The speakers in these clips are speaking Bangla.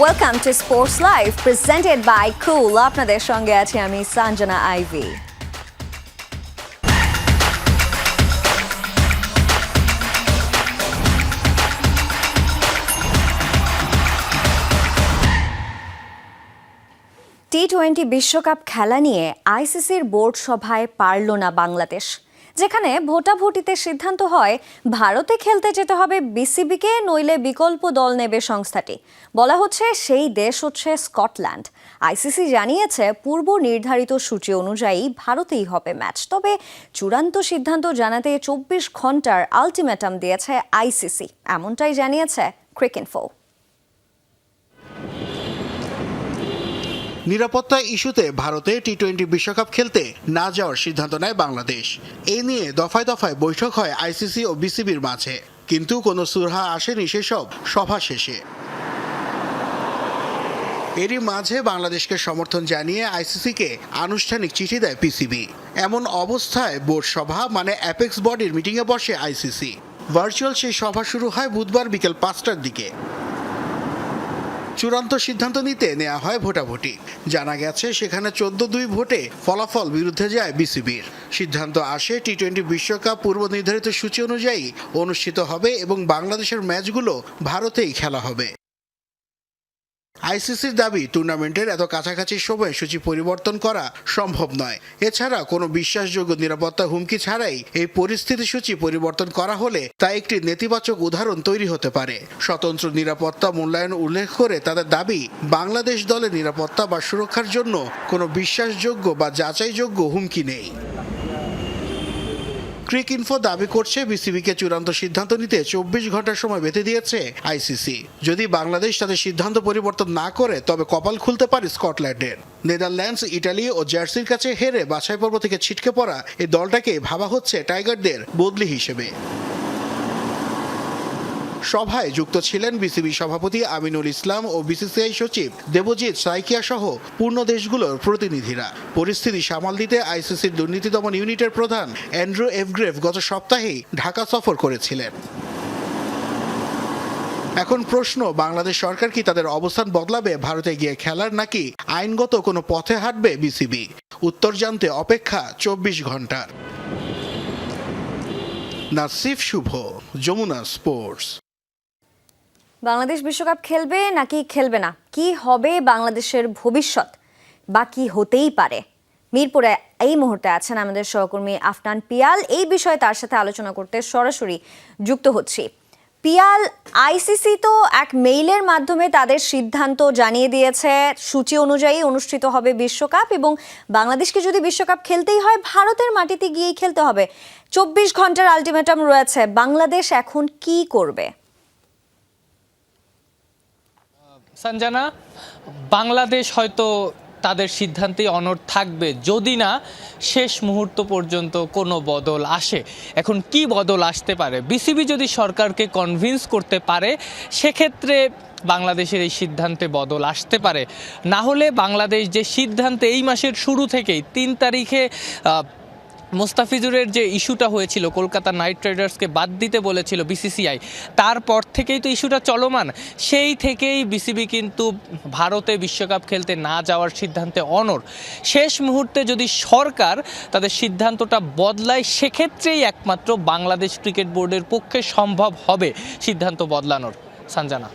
Welcome to Sports Live presented by Cool. আপনাদের সঙ্গে আছি আমি সঞ্জনা আইভি। টি-20 বিশ্বকাপ খেলা নিয়ে আইসিসির বোর্ড সভায় পারল না বাংলাদেশ, যেখানে ভোটাভুটিতে সিদ্ধান্ত হয় ভারতে খেলতে যেতে হবে বিসিবিকে, নইলে বিকল্প দল নেবে সংস্থাটি। বলা হচ্ছে সেই দেশ হচ্ছে স্কটল্যান্ড। আইসিসি জানিয়েছে পূর্ব নির্ধারিত সূচি অনুযায়ী ভারতেই হবে ম্যাচ, তবে চূড়ান্ত সিদ্ধান্ত জানাতে 24 ঘন্টার আলটিমেটাম দিয়েছে আইসিসি, এমনটাই জানিয়েছে ক্রিকইনফো। নিরাপত্তা ইস্যুতে ভারতে টি-20 বিশ্বকাপ খেলতে না যাওয়ার সিদ্ধান্ত নেয় বাংলাদেশ। এই নিয়ে দফায় দফায় বৈঠক হয় আইসিসি ও বিসিবির মাঝে, কিন্তু কোনো সুরাহা আসেনি সেসব সভা শেষে। এরই মাঝে বাংলাদেশকে সমর্থন জানিয়ে আইসিসিকে আনুষ্ঠানিক চিঠি দেয় পিসিবি। এমন অবস্থায় বোর্ড সভা মানে অ্যাপেক্স বডির মিটিংয়ে বসে আইসিসি। ভার্চুয়াল সেই সভা শুরু হয় বুধবার বিকেল 5টার দিকে। চূড়ান্ত সিদ্ধান্ত নিতে নেওয়া হয় ভোটাভুটি। জানা গেছে সেখানে 14-2 ভোটে ফলাফল বিরুদ্ধে যায় বিসিবির। সিদ্ধান্ত আসে টি-20 বিশ্বকাপ পূর্ব নির্ধারিত সূচি অনুযায়ী অনুষ্ঠিত হবে এবং বাংলাদেশের ম্যাচগুলো ভারতেই খেলা হবে। আইসিসির দাবি, টুর্নামেন্টের এত কাছাকাছি সময়ে সূচি পরিবর্তন করা সম্ভব নয়। এছাড়া কোনো বিশ্বাসযোগ্য নিরাপত্তা হুমকি ছাড়াই এই পরিস্থিতি সূচি পরিবর্তন করা হলে তা একটি নেতিবাচক উদাহরণ তৈরি হতে পারে। স্বতন্ত্র নিরাপত্তা মূল্যায়ন উল্লেখ করে তাদের দাবি, বাংলাদেশ দলের নিরাপত্তা বা সুরক্ষার জন্য কোনো বিশ্বাসযোগ্য বা যাচাইযোগ্য হুমকি নেই। ক্রিকইনফো দাবি করছে বিসিবিকে চূড়ান্ত সিদ্ধান্ত নিতে 24 ঘন্টার সময় বেঁধে দিয়েছে আইসিসি। যদি বাংলাদেশ তাদের সিদ্ধান্ত পরিবর্তন না করে তবে কপাল খুলতে পারে স্কটল্যান্ডের। নেদারল্যান্ডস, ইটালি ও জার্সির কাছে হেরে বাছাই পর্ব থেকে ছিটকে পড়া এই দলটাকে ভাবা হচ্ছে টাইগারদের বদলি হিসেবে। সভায় যুক্ত ছিলেন বিসিবি সভাপতি আমিনুল ইসলাম ও বিসিসিআই সচিব দেবজিৎ সাইকিয়া সহ পূর্ণ দেশগুলোর প্রতিনিধিরা। পরিস্থিতি সামাল দিতে আইসিসির দুর্নীতি দমন ইউনিটের প্রধান অ্যান্ড্রু এভগ্রেভ গত সপ্তাহেই ঢাকা সফর করেছিলেন। এখন প্রশ্ন, বাংলাদেশ সরকার কি তাদের অবস্থান বদলাবে ভারতে গিয়ে খেলার, নাকি আইনগত কোনো পথে হাঁটবে বিসিবি? উত্তর জানতে অপেক্ষা 24 ঘন্টার। নাসিফ শুভ, যমুনা স্পোর্টস। বাংলাদেশ বিশ্বকাপ খেলবে নাকি খেলবে না, কি হবে বাংলাদেশের ভবিষ্যৎ, বা কি হতেই পারে? মিরপুরে এই মুহূর্তে আছেন আমাদের সহকর্মী আফনান পিয়াল। এই বিষয়ে তার সাথে আলোচনা করতে সরাসরি যুক্ত হচ্ছি। পিয়াল, আইসিসি তো এক মেইলের মাধ্যমে তাদের সিদ্ধান্ত জানিয়ে দিয়েছে, সূচি অনুযায়ী অনুষ্ঠিত হবে বিশ্বকাপ এবং বাংলাদেশকে যদি বিশ্বকাপ খেলতেই হয় ভারতের মাটিতে গিয়েই খেলতে হবে। 24 ঘন্টার আলটিমেটাম রয়েছে, বাংলাদেশ এখন কি করবে? সঞ্জনা, বাংলাদেশ হয়তো তাদের সিদ্ধান্তে অনড় থাকবে যদি না শেষ মুহূর্ত পর্যন্ত কোনো বদল আসে। এখন কি বদল আসতে পারে? বিসিবি যদি সরকারকে কনভিন্স করতে পারে সেক্ষেত্রে বাংলাদেশের এই সিদ্ধান্তে বদল আসতে পারে। না হলে বাংলাদেশ যে সিদ্ধান্তে এই মাসের শুরু থেকেই 3 তারিখে মোস্তাফিজুরের যে ইস্যুটা হয়েছিল, কলকাতা নাইট রাইডার্সকে বাদ দিতে বলেছিল বিসিসিআই, তারপর থেকেই তো ইস্যুটা চলমান। সেই থেকেই বিসিবি কিন্তু ভারতে বিশ্বকাপ খেলতে না যাওয়ার সিদ্ধান্তে অনড়। শেষ মুহূর্তে যদি সরকার তাদের সিদ্ধান্তটা বদলায় সেক্ষেত্রেই একমাত্র বাংলাদেশ ক্রিকেট বোর্ডের পক্ষে সম্ভব হবে সিদ্ধান্ত বদলানোর। সঞ্জনা,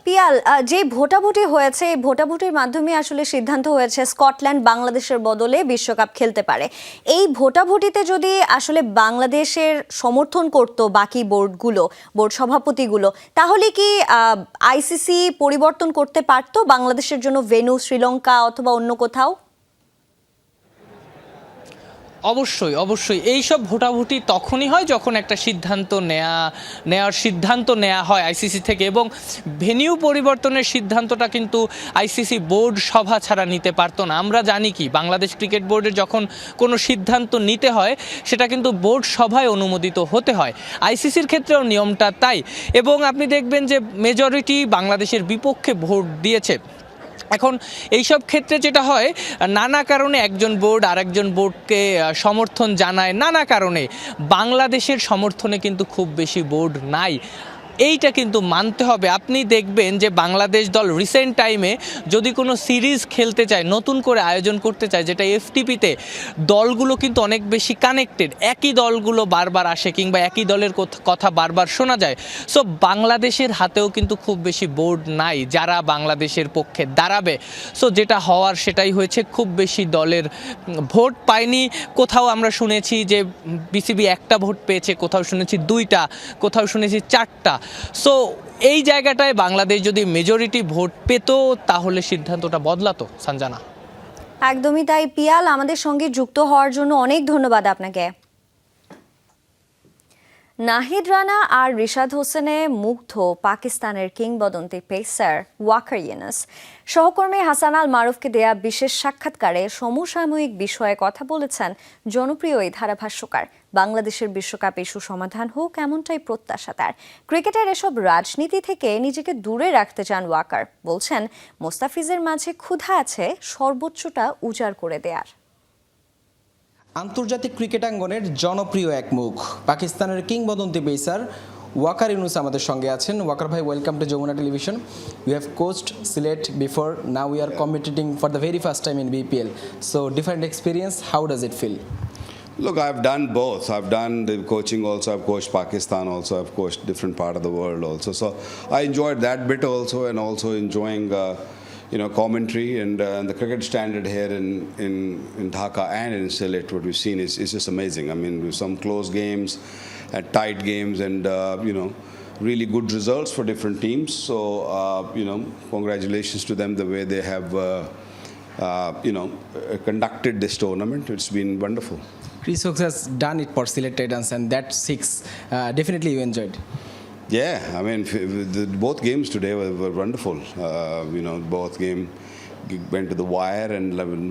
পিয়াল, যে ভোটাভুটি হয়েছে এই ভোটাভুটির মাধ্যমে আসলে সিদ্ধান্ত হয়েছে স্কটল্যান্ড বাংলাদেশের বদলে বিশ্বকাপ খেলতে পারে। এই ভোটাভুটিতে যদি আসলে বাংলাদেশের সমর্থন করত বাকি বোর্ড সভাপতিগুলো, তাহলে কি আইসিসি পরিবর্তন করতে পারতো বাংলাদেশের জন্য ভেন্যু শ্রীলঙ্কা অথবা অন্য কোথাও? অবশ্যই এইসব ভোটাভুটি তখনই হয় যখন একটা সিদ্ধান্ত নেওয়া হয় আইসিসি থেকে, এবং ভেন্যু পরিবর্তনের সিদ্ধান্তটা কিন্তু আইসিসি বোর্ড সভা ছাড়া নিতে পারতো না। আমরা জানি কি, বাংলাদেশ ক্রিকেট বোর্ডের যখন কোনো সিদ্ধান্ত নিতে হয় সেটা কিন্তু বোর্ড সভায় অনুমোদিত হতে হয়। আইসিসির ক্ষেত্রেও নিয়মটা তাই, এবং আপনি দেখবেন যে মেজরিটি বাংলাদেশের বিপক্ষে ভোট দিয়েছে। এখন এইসব ক্ষেত্রে যেটা হয়, নানা কারণে একজন বোর্ড আরেকজন বোর্ডকে সমর্থন জানায়, নানা কারণে বাংলাদেশের সমর্থনে কিন্তু খুব বেশি বোর্ড নাই। এইটা কিন্তু মানতে হবে। আপনি দেখবেন যে বাংলাদেশ দল রিসেন্ট টাইমে যদি কোনো সিরিজ খেলতে চায়, নতুন করে আয়োজন করতে চায়, যেটা এফটিপিতে, দলগুলো কিন্তু অনেক বেশি কানেক্টেড, একই দলগুলো বারবার আসে কিংবা একই দলের কথা বারবার শোনা যায়। সো বাংলাদেশের হাতেও কিন্তু খুব বেশি বোর্ড নাই যারা বাংলাদেশের পক্ষে দাঁড়াবে। সো যেটা হওয়ার সেটাই হয়েছে, খুব বেশি দলের ভোট পায়নি। কোথাও আমরা শুনেছি যে বিসিবি একটা ভোট পেয়েছে, কোথাও শুনেছি 2টা, কোথাও শুনেছি 4টা। সো এই জায়গাটায় বাংলাদেশ যদি মেজরিটি ভোট পেত তাহলে সিদ্ধান্তটা বদলাতো। সঞ্জনা, একদমই তাই। পিয়াল, আমাদের সঙ্গে যুক্ত হওয়ার জন্য অনেক ধন্যবাদ আপনাকে। নাহিদ রানা আর রিশাদ হোসেনে মুগ্ধ পাকিস্তানের কিংবদন্তি পেসার ওয়াকার ইউনুস। সহকর্মী হাসান আল মারুফকে দেয়া বিশেষ সাক্ষাৎকারে সমসাময়িক বিষয়ে কথা বলেছেন জনপ্রিয় এই ধারাভাষ্যকার। বাংলাদেশের বিশ্বকাপ ইস্যু সমাধান হোক এমনটাই প্রত্যাশা তার। ক্রিকেটের এসব রাজনীতি থেকে নিজেকে দূরে রাখতে চান ওয়াকার। বলছেন মোস্তাফিজের মাঝে ক্ষুধা আছে সর্বোচ্চটা উজাড় করে দেয়ার। আন্তর্জাতিক ক্রিকেটাঙ্গনের জনপ্রিয় এক মুখ পাকিস্তানের কিংবদন্তি পেসার ওয়াকার ইউনুস আমাদের সঙ্গে আছেন। ওয়াকার ভাই, welcome to Jamuna television. You have coached Sylhet before, now we are competing for the very first time in BPL, so different experience, how does it feel? Look, I've done both. I've done the coaching also. I've coached Pakistan also. I've coached different part of the world also. So I enjoyed that bit also, and also enjoying commentary and the cricket standard here in Dhaka and in Sylhet. What we've seen is just amazing. I mean, with some close games, tight games, and really good results for different teams. So congratulations to them the way they have conducted this tournament. It's been wonderful. Chris Hooks has done it for Sylhet Titans, and that 6 definitely you enjoyed. Yeah, I mean, both games today were wonderful. Both game went to the wire and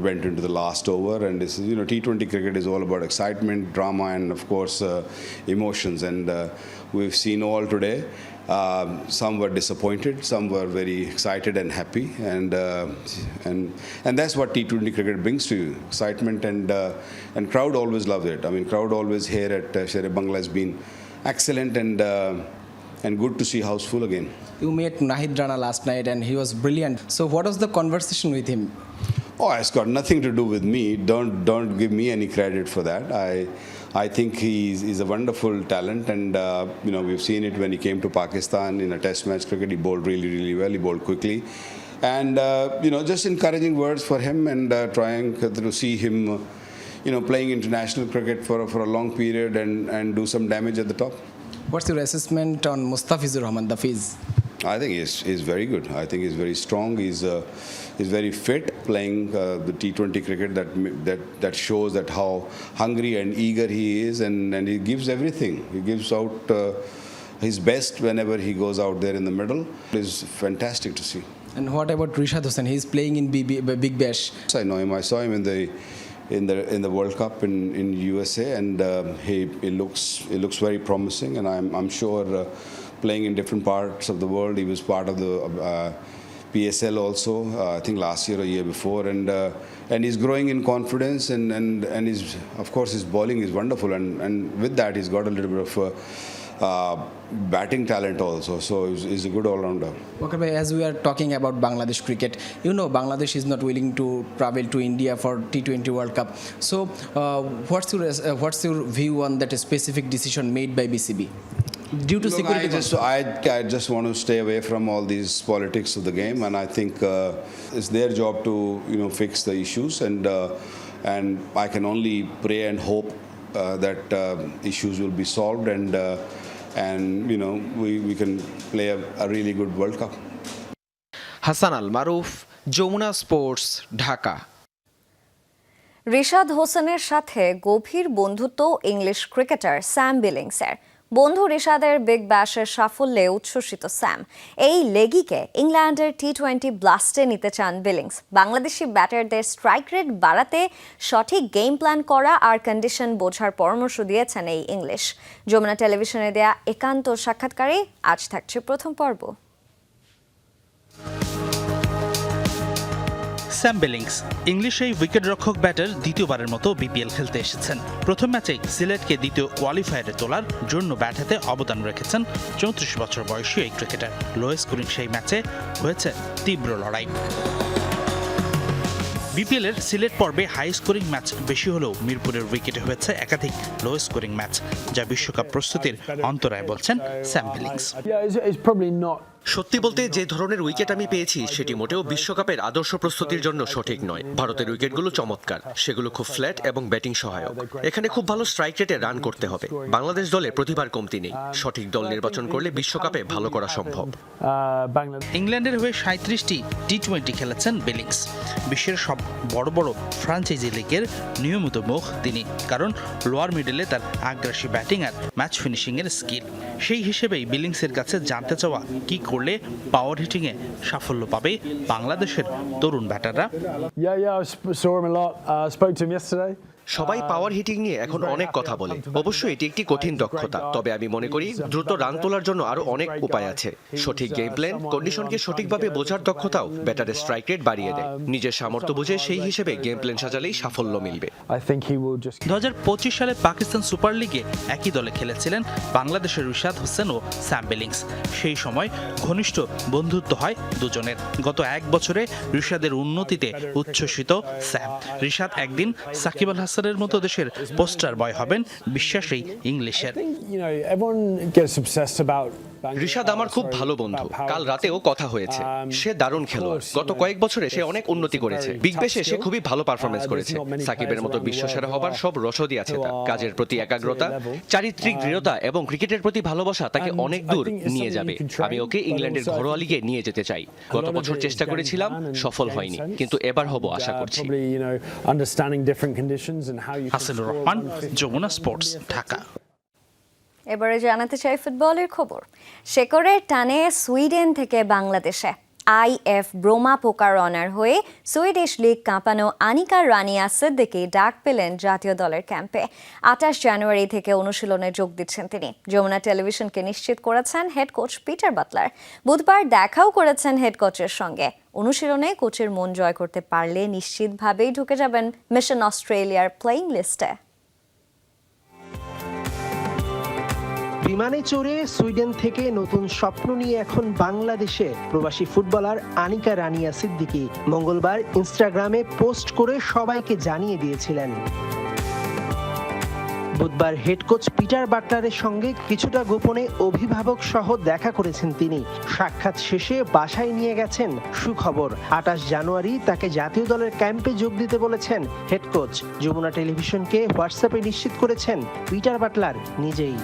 went into the last over. And this is, T20 cricket is all about excitement, drama, and of course emotions. And we've seen all today. Some were disappointed, some were very excited and happy, and that's what T20 cricket brings to you: excitement, and crowd always loves it. I mean, crowd always here at Sher-e-Bangla has been excellent, and good to see house full again. You met Nahid Rana last night and he was brilliant. So what was the conversation with him? Oh, it's got nothing to do with me. Don't give me any credit for that. I think he's a wonderful talent, and we've seen it when he came to Pakistan in a test match cricket. He bowled really, really well. He bowled quickly, and just encouraging words for him, and trying to see him, playing international cricket for a long period and do some damage at the top. What's your assessment on Mustafizur Rahman, the Fiz? I think he's very good. I think he's very strong. He's very fit, playing the T20 cricket that shows that how hungry and eager he is, and he gives everything. He gives out his best whenever he goes out there in the middle. It's fantastic to see. And what about Rishad Hossain? He's playing in Big Bash. I know him. I saw him in the World Cup in USA, and he looks very promising. And I'm sure playing in different parts of the world. He was part of the PSL also, I think last year or year before, and he's growing in confidence, and he's, of course, his bowling is wonderful, and with that he's got a little bit of batting talent also, so he's a good all-rounder. Okay, as we are talking about Bangladesh cricket, Bangladesh is not willing to travel to India for T20 World Cup. So what's your view on that specific decision made by BCB? Due to security concerns? I just want to stay away from all these politics of the game, and I think it's their job to fix the issues, and I can only pray and hope that issues will be solved, and we can play a really good World Cup. Hasan Al Maruf, Jamuna sports, Dhaka. Rishad হোসেনের সাথে গভীর বন্ধুত্ব ইংলিশ ক্রিকেটার স্যাম বিলিংসের। বন্ধু রিশাদের বিগ ব্যাশের সাফল্যে উচ্ছ্বসিত স্যাম। এই লেগিকে ইংল্যান্ডের T20 ব্লাস্টে নিতে চান বিলিংস। বাংলাদেশি ব্যাটারদের স্ট্রাইক রেট বাড়াতে সঠিক গেম প্ল্যান করা আর কন্ডিশন বোঝার পরামর্শ দিয়েছেন এই ইংলিশ। যমুনা টেলিভিশনে দেয়া একান্ত সাক্ষাৎকারে আজ থাকছে প্রথম পর্ব। স্যাম বিলিংস ইংলিশ এই উইকেটরক্ষক ব্যাটার দ্বিতীয়বারের মতো বিপিএল খেলতে এসেছেন। প্রথম ম্যাচেই সিলেটকে দ্বিতীয় কোয়ালিফায়ারে তোলার জন্য ব্যাট হাতে অবদান রেখেছেন 34 বছর বয়সী এই ক্রিকেটার। লোয়েস্ট স্কোরিং সেই ম্যাচে হয়েছে তীব্র লড়াই। বিপিএল এর সিলেট পর্বে হাই স্কোরিং ম্যাচ বেশি হলেও মিরপুরের উইকেটে হয়েছে একাধিক লো স্কোরিং ম্যাচ, যা বিশ্বকাপ প্রস্তুতির অন্তরায় বলছেন স্যাম বিলিংস। সত্যি বলতে যে ধরনের উইকেট আমি পেয়েছি সেটি মোটেও বিশ্বকাপের আদর্শ প্রস্তুতির জন্য সঠিক নয়। ভারতের উইকেটগুলো চমৎকার, সেগুলো খুব ফ্ল্যাট এবং ব্যাটিং সহায়ক। এখানে খুব ভালো স্ট্রাইক রেটে রান করতে হবে। বাংলাদেশ দলে প্রতিভার কমতি নেই, সঠিক দল নির্বাচন করলে বিশ্বকাপে ভালো করা সম্ভব। ইংল্যান্ডের হয়ে 37টি টি20 খেলেছেন বিলিংস। বিশ্বের সব বড় বড় ফ্রাঞ্চাইজি লিগের নিয়মিত মুখ তিনি, কারণ লোয়ার মিডলে তার আগ্রাসী ব্যাটিং আর ম্যাচ ফিনিশিং এর স্কিল। সেই হিসেবেই বিলিংসের কাছে জানতে চাওয়া কি করলে পাওয়ার হিটিং এ সাফল্য পাবে বাংলাদেশের তরুণ ব্যাটাররা। সবাই পাওয়ার হিটিং নিয়ে এখন অনেক কথা বলে। অবশ্যই এটি একটি কঠিন দক্ষতা, তবে আমি মনে করি দ্রুত রান তোলার জন্য আরো অনেক উপায় আছে। সঠিক গেম প্ল্যান, কন্ডিশনকে সঠিকভাবে বোঝার দক্ষতাও ব্যাটারের স্ট্রাইক রেট বাড়িয়ে দেয়। নিজের সামর্থ্য বুঝে সেই হিসেবে গেম প্ল্যান সাজালেই সাফল্য মিলবে। 2025 সালে পাকিস্তান সুপার লিগে একই দলে খেলেছিলেন বাংলাদেশের রিশাদ হোসেন ও স্যাম বিলিংস। সেই সময় ঘনিষ্ঠ বন্ধুত্ব হয় দুজনের। গত এক বছরে রিশাদের উন্নতিতে উচ্ছ্বসিত স্যাম। রিশাদ একদিন সাকিব আল হাসানের মতো দেশের পোস্টার বয় হবেন বিশ্বাসেই ইংলিশের। রিশাদ আমার খুব ভালো বন্ধু, কাল রাতেও কথা হয়েছে। সে দারুণ খেলোয়াড়, গত কয়েক বছরে সে অনেক উন্নতি করেছে। বিগ ব্যাশে সে খুবই ভালো পারফরমেন্স করেছে। সাকিবের মতো বিশ্বসেরা হবার সব রসদই আছে তার। কাজের প্রতি একাগ্রতা, চারিত্রিক দৃঢ়তা এবং ক্রিকেটের প্রতি ভালোবাসা তাকে অনেক দূর নিয়ে যাবে। আমি ওকে ইংল্যান্ডের ঘরোয়া লিগে নিয়ে যেতে চাই। গত বছর চেষ্টা করেছিলাম, সফল হয়নি, কিন্তু এবার হব আশা করছি। হাসিনুর রহমান, যমুনা স্পোর্টস, ঢাকা। এবারে জানাতে চাই ফুটবলের খবর। শেকড়ের টানে সুইডেন থেকে বাংলাদেশে আইএফ ব্রোমা পোকারনার হয়ে সুইডিশ লিগ কাঁপানো আনিকা রানিয়া সিদ্দিকী ডাক পেলেন জাতীয় দলের ক্যাম্পে। 28 জানুয়ারি থেকে অনুশীলনে যোগ দিচ্ছেন তিনি। যমুনা টেলিভিশনকে নিশ্চিত করেছেন হেড কোচ পিটার বাটলার। বুধবার দেখাও করেছেন হেড কোচের সঙ্গে। অনুশীলনে কোচের মন জয় করতে পারলে নিশ্চিতভাবেই ঢুকে যাবেন মিশন অস্ট্রেলিয়ার প্লেইং লিস্টে। বিমানে চড়ে সুইডেন থেকে নতুন স্বপ্ন নিয়ে এখন বাংলাদেশে প্রবাসী ফুটবলার আনিকা রানিয়া সিদ্দিকী মঙ্গলবার ইনস্টাগ্রামে পোস্ট করে সবাইকে জানিয়ে দিয়েছিলেন। বুধবার হেড কোচ পিটার বাটলারের সঙ্গে কিছুটা গোপনে অভিভাবক সহ দেখা করেছেন তিনি। সাক্ষাৎ শেষে বাসায় নিয়ে গেছেন সুখবর। 28 জানুয়ারি তাকে জাতীয় দলের ক্যাম্পে যোগ দিতে বলেছেন হেড কোচ। যমুনা টেলিভিশনকে হোয়াটসঅ্যাপে নিশ্চিত করেছেন পিটার বাটলার নিজেই।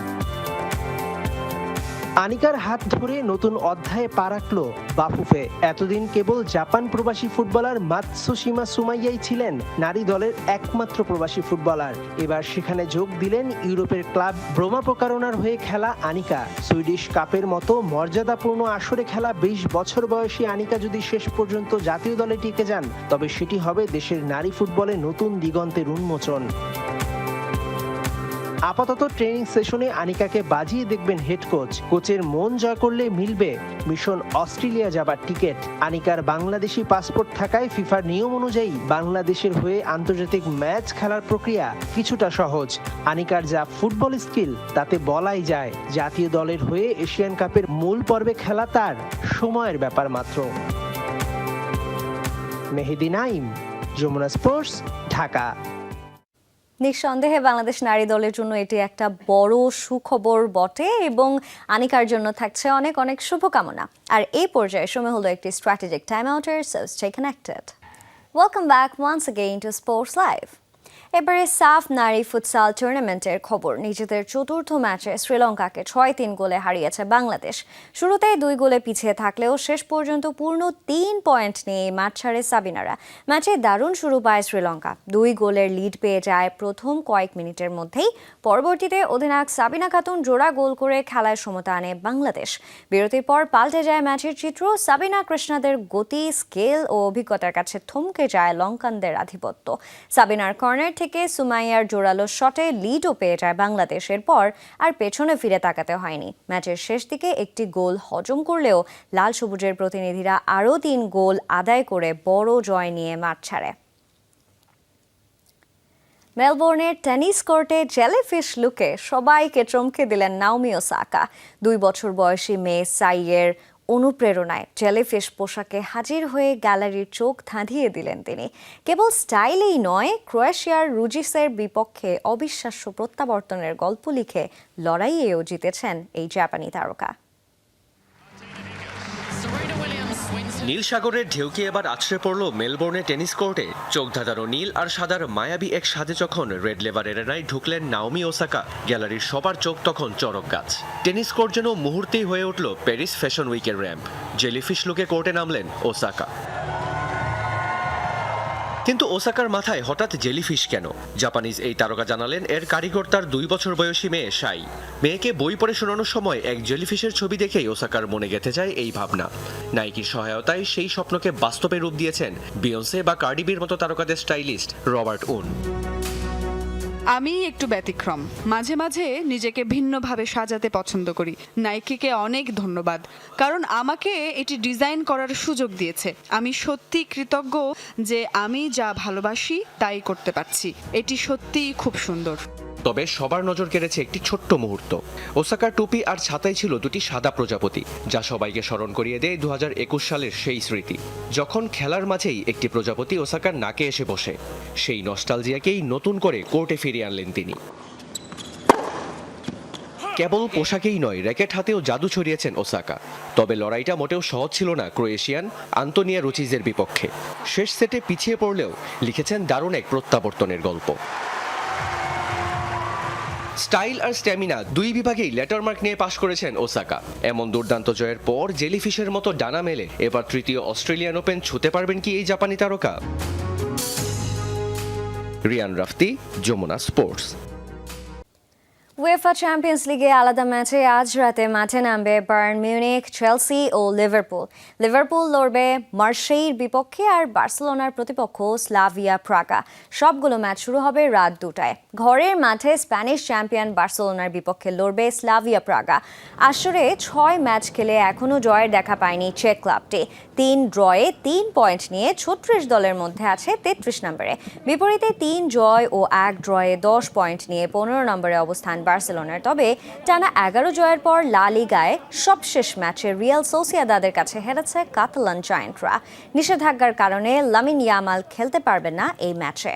আনিকার হাত ধরে নতুন অধ্যায়ে পা রাখল বাফুফে। এতদিন কেবল জাপান প্রবাসী ফুটবলার মাতসুশিমা সুমাইয়াই ছিলেন নারী দলের একমাত্র প্রবাসী ফুটবলার। এবার সেখানে যোগ দিলেন ইউরোপের ক্লাব ব্রোমা পোকারনার হয়ে খেলা আনিকা। সুইডিশ কাপের মতো মর্যাদাপূর্ণ আসরে খেলা 20 বছর বয়সী আনিকা যদি শেষ পর্যন্ত জাতীয় দলে টিকে যান, তবে সেটি হবে দেশের নারী ফুটবলে নতুন দিগন্তের উন্মোচন। আপাতত ট্রেনিং সেশনে আনিকাকে বাজিয়ে দেখবেন হেড কোচ। কোচের মন জয় করলে মিলবে মিশন অস্ট্রেলিয়া যাবার টিকিট। আনিকার বাংলাদেশি পাসপোর্ট থাকায় ফিফার নিয়ম অনুযায়ী বাংলাদেশের হয়ে আন্তর্জাতিক ম্যাচ খেলার প্রক্রিয়া কিছুটা সহজ। আনিকার যা ফুটবল স্কিল তাতে বলাই যায় জাতীয় দলের হয়ে এশিয়ান কাপের মূল পর্বে খেলা তার সময়ের ব্যাপার মাত্র। মেহেদি নাইম, যমুনা স্পোর্টস, ঢাকা। নিঃসন্দেহে বাংলাদেশ নারী দলের জন্য এটি একটা বড় সুখবর বটে এবং আনিকার জন্য থাকছে অনেক অনেক শুভকামনা। আর এই পর্যায়ে সময় হলো একটি স্ট্র্যাটেজিক টাইম আউটের, so stay connected. Welcome back once again to sports live. এবারে সাফ নারী ফুটসাল টুর্নামেন্টের খবর। নিজেদের চতুর্থ ম্যাচে শ্রীলঙ্কাকে 6-3 গোলে হারিয়েছে বাংলাদেশ। শুরুতেই 2 গোলে পিছিয়ে থাকলেও শেষ পর্যন্ত পূর্ণ 3 পয়েন্ট নিয়ে মাঠ ছাড়ে সাবিনারা। ম্যাচে দারুণ শুরু পায় শ্রীলঙ্কা। 2 গোলের লিড পেয়ে যায় প্রথম কয়েক মিনিটের মধ্যেই। পরবর্তীতে অধিনায়ক সাবিনা খাতুন জোড়া গোল করে খেলায় সমতা আনে বাংলাদেশ। বিরতির পর পাল্টে যায় ম্যাচের চিত্র। সাবিনা কৃষ্ণাদের গতি, স্কেল ও অভিজ্ঞতার কাছে থমকে যায় লঙ্কানদের আধিপত্য। সাবিনার কর্নার থেকে সুমাইয়ার জোরালো শটে লিডও পেয়ে যায় বাংলাদেশ। এরপর আর পেছনে ফিরে তাকাতে হয়নি। ম্যাচের শেষ দিকে একটি গোল হজম করলেও লাল সবুজের প্রতিনিধিরা আরও 3 গোল আদায় করে বড় জয় নিয়ে মাঠ ছাড়ে। মেলবোর্নের টেনিস কোর্টে জেলিফিশ লুকে সবাইকে চমকে দিলেন নাওমি ওসাকা। 2 বছর বয়সী মেয়ে সাইয়ের অনুপ্রেরণায় জেলিফিশ পোশাকে হাজির হয়ে গ্যালারির চোখ ধাঁধিয়ে দিলেন তিনি। কেবল স্টাইলেই নয়, ক্রোয়েশিয়ার রুজিসের বিপক্ষে অবিশ্বাস্য প্রত্যাবর্তনের গল্প লিখে লড়াইয়েও জিতেছেন এই জাপানি তারকা। নীল সাগরের ঢেউকে এবার আছড়ে পড়ল মেলবোর্নের টেনিস কোর্টে। চোখ ধাঁধানো নীল আর সাদার মায়াবী এক সাজে যখন রেড লেভার এরেনায় ঢুকলেন নাওমি ওসাকা, গ্যালারির সবার চোখ তখন চড়ক গাছ। টেনিস কোর্ট যেন মুহূর্তেই হয়ে উঠল প্যারিস ফ্যাশন উইকের র্যাম্প। জেলিফিশ লুকে কোর্টে নামলেন ওসাকা। কিন্তু ওসাকার মাথায় হঠাৎ জেলিফিশ কেন? জাপানিজ এই তারকা জানালেন এর কারিগর তার 2 বছর বয়সী মেয়ে সাই। মেয়েকে বই পড়ে শোনানোর সময় এক জেলিফিশের ছবি দেখেই ওসাকার মনে গেঁথে যায় এই ভাবনা। নাইকির সহায়তায় সেই স্বপ্নকে বাস্তবে রূপ দিয়েছেন বিয়ন্সে বা কার্ডিবির মতো তারকাদের স্টাইলিস্ট রবার্ট উন। আমি একটু ব্যতিক্রম, মাঝে মাঝে নিজেকে ভিন্নভাবে সাজাতে পছন্দ করি। নাইকিকে অনেক ধন্যবাদ, কারণ আমাকে এটি ডিজাইন করার সুযোগ দিয়েছে। আমি সত্যি কৃতজ্ঞ যে আমি যা ভালোবাসি তাই করতে পারছি। এটি সত্যিই খুব সুন্দর। তবে সবার নজর কেড়েছে একটি ছোট্ট মুহূর্ত। ওসাকার টুপি আর ছাতায় ছিল 2টি সাদা প্রজাপতি, যা সবাইকে স্মরণ করিয়ে দেয় 2021 সালের সেই স্মৃতি, যখন খেলার মাঝেই একটি প্রজাপতি ওসাকার নাকে এসে বসে। সেই নস্টালজিয়াকেই নতুন করে কোর্টে ফিরিয়ে আনলেন তিনি। কেবল পোশাকেই নয়, র্যাকেট হাতেও জাদু ছড়িয়েছেন ওসাকা। তবে লড়াইটা মোটেও সহজ ছিল না ক্রোয়েশিয়ান আন্তোনিয়া রুচিজের বিপক্ষে। শেষ সেটে পিছিয়ে পড়লেও লিখেছেন দারুণ এক প্রত্যাবর্তনের গল্প। স্টাইল আর স্ট্যামিনা 2 বিভাগেই লেটার মার্ক নিয়ে পাশ করেছেন ওসাকা। এমন দুর্দান্ত জয়ের পর জেলিফিশের মতো ডানা মেলে এবার 3য় অস্ট্রেলিয়ান ওপেন ছুঁতে পারবেন কি এই জাপানি তারকা? Riyan রাফতি, Jamuna sports. UEFA champions লিগে আলাদা ম্যাচে আজ রাতে মাঠে নামবে বায়ার্ন মিউনিখ, চেলসি ও লিভারপুল। লিভারপুল লড়বে মার্শেইর বিপক্ষে আর বার্সেলোনার প্রতিপক্ষ স্লাভিয়া প্রাগা। সবগুলো ম্যাচ শুরু হবে রাত 2টায়। ঘরের মাঠে স্প্যানিশ চ্যাম্পিয়ন বার্সেলোনার বিপক্ষে লড়বে স্লাভিয়া প্রাগা। আসরে 6 ম্যাচ খেলে এখনও জয়ের দেখা পায়নি চেক ক্লাবটি। 3 ড্রয়ে 3 পয়েন্ট নিয়ে 36 দলের মধ্যে আছে 33 নম্বরে। বিপরীতে 3 জয় ও 1 ড্রয়ে 10 পয়েন্ট নিয়ে 15 নম্বরে অবস্থান বার্সেলোনার। তবে টানা 11 জয়ের পর লা লিগায় সবশেষ ম্যাচে রিয়াল সোসিয়েদাদের কাছে হেরেছে কাতালান জায়ান্টরা। নিষেধাজ্ঞার কারণে লামিন ইয়ামাল খেলতে পারবেন না এই ম্যাচে।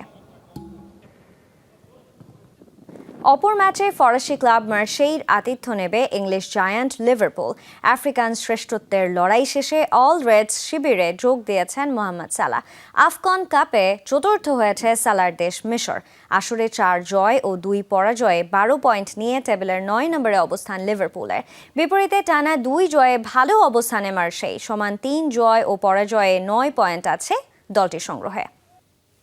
অপর ম্যাচে ফরাসি ক্লাব মার্শেইর আতিথ্য নেবে ইংলিশ জায়ান্ট লিভারপুল। আফ্রিকান শ্রেষ্ঠত্বের লড়াই শেষে অল রেডস শিবিরে যোগ দিয়েছেন মোহাম্মদ সালাহ। আফকন কাপে চতুর্থ হয়েছে সালার দেশ মিশর। আসরে 4 জয় ও 2 পরাজয়ে 12 পয়েন্ট নিয়ে টেবিলের 9 নম্বরে অবস্থান লিভারপুলের। বিপরীতে টানা 2 জয়ে ভালো অবস্থানে মার্শেই, সমান 3 জয় ও পরাজয়ে 9 পয়েন্ট আছে দলটির সংগ্রহে।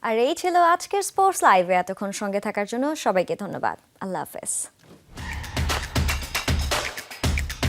আর এই ছিল আজকের স্পোর্টস লাইভে। এতক্ষণ সঙ্গে থাকার জন্য সবাইকে ধন্যবাদ। আল্লাহ হাফেজ।